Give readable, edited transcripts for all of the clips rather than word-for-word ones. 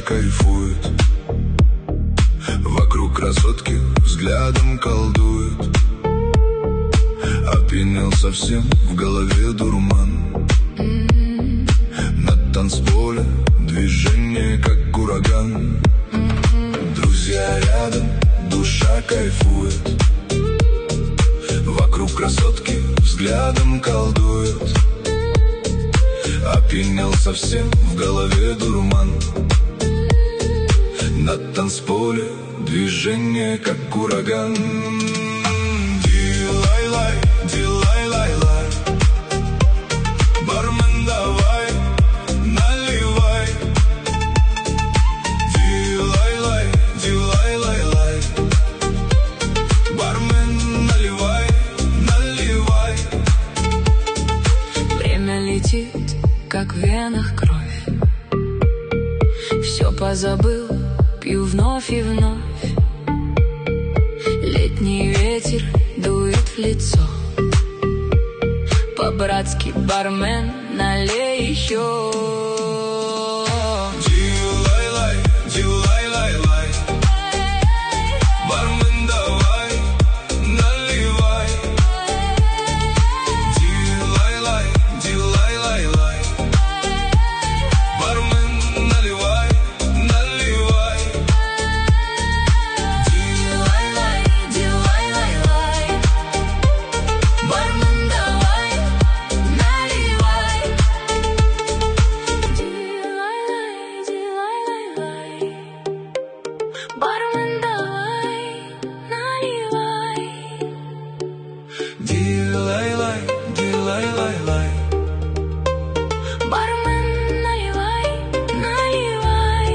Кайфует, вокруг красотки взглядом колдует. Опьянел совсем, в голове дурман. На танцполе движение как ураган. Друзья рядом, душа кайфует. Вокруг красотки взглядом колдует. Опьянел совсем, в голове дурман. На танцполе движение как ураган. Дилай-лай, дилай-лай-лай. Бармен, давай, наливай. Дилай-лай, дилай-лай-лай. Бармен, наливай, наливай. Время летит, как в венах кровь. Все позабыл, пью вновь и вновь. Летний ветер дует в лицо. По-братски, бармен, налей еще. Дилай-лай, дилай-лай-лай. Бармен, давай, наливай. Дилай-лай, дилай-лай-лай. Бармен, наливай, наливай. Дилай-лай, дилай-лай-лай. Бармен, давай, наливай. Дилай-лай, дилай-лай-лай. Бармен, давай, наливай. Дилай-лай, дилай-лай-лай. Бармен, наливай, наливай.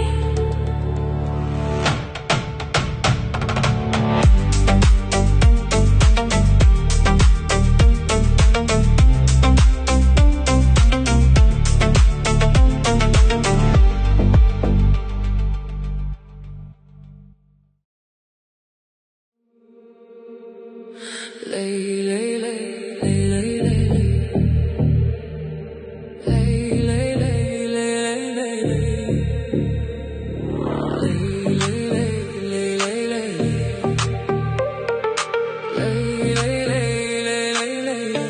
Lay, lay, lay, lay, lay, lay, lay. Lay, lay, lay, lay, lay, lay. Lay, lay, lay, lay, lay, lay. Lay, lay, lay, lay, lay, lay.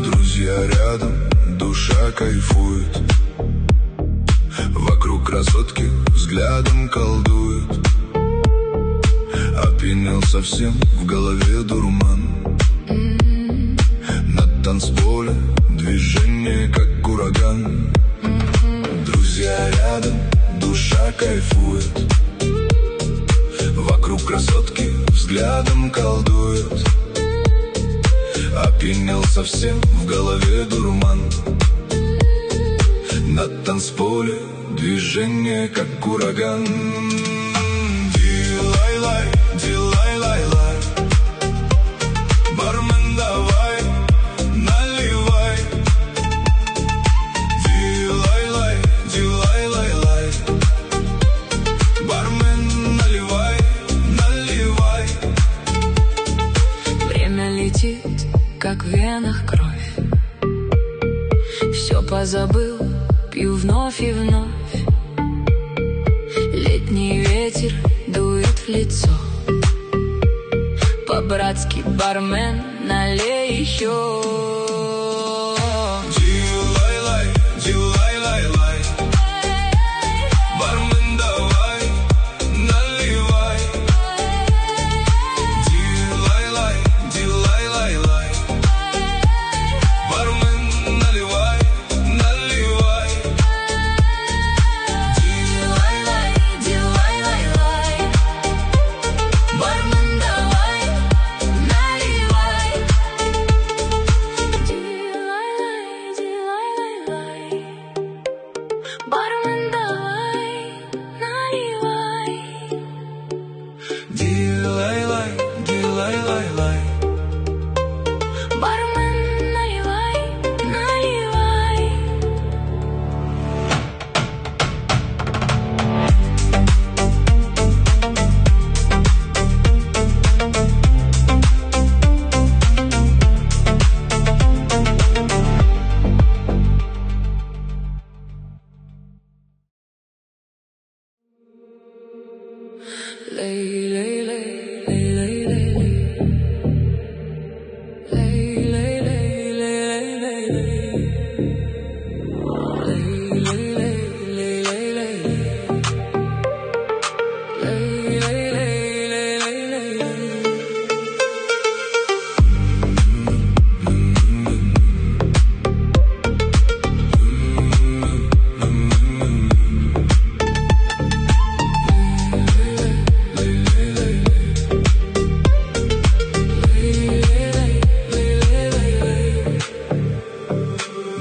Друзья рядом, душа кайфует. Вокруг красотки взглядом колдует. Опьянел совсем, в голове дурман. На танцполе движение как ураган. Друзья рядом, душа кайфует. Вокруг красотки взглядом колдует. Опьянел совсем, в голове дурман. На танцполе движение как ураган. Дилай-лай, дилай-лай-лай. Бармен, давай, наливай. Дилай-лай, дилай-лай-лай. Бармен, наливай, наливай. Время летит, как в венах кровь. Все позабыл, пью вновь и вновь. Летний ветер дует в лицо. По-братски, бармен, налей еще. Дилай-лай, дилай-лай-лай. Бармен, давай, наливай. Дилай-лай, дилай-лай-лай. Бармен, наливай, наливай. Lay, lay, lay, lay, lay, lay, lay. Lay, lay, lay, lay, lay, lay. Lay, lay, lay, lay, lay, lay. Lay, lay, lay, lay, lay, lay.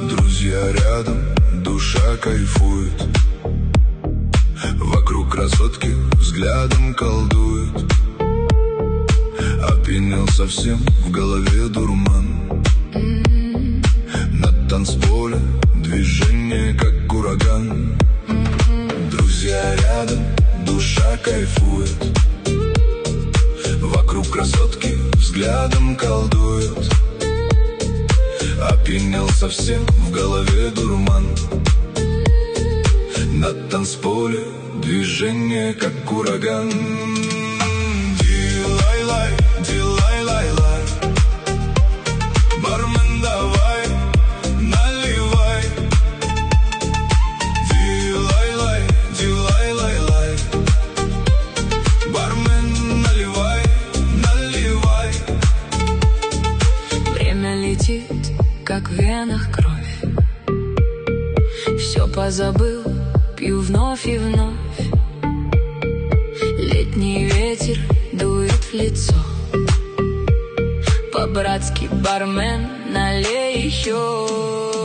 Друзья рядом, душа кайфует. Вокруг красотки взглядом колдует. Опьянел совсем, в голове дурман. На танцполе движение как ураган. Друзья рядом, душа кайфует. Вокруг красотки взглядом колдует. Опьянел совсем, в голове дурман. На танцполе движение как ураган. Дилай-лай, дилай-лай-лай. Бармен, давай, наливай. Дилай-лай, дилай-лай-лай. Бармен, наливай, наливай. Время летит, как в венах кровь. Все позабыл, пью вновь и вновь. Летний ветер дует в лицо. По-братски, бармен, налей еще.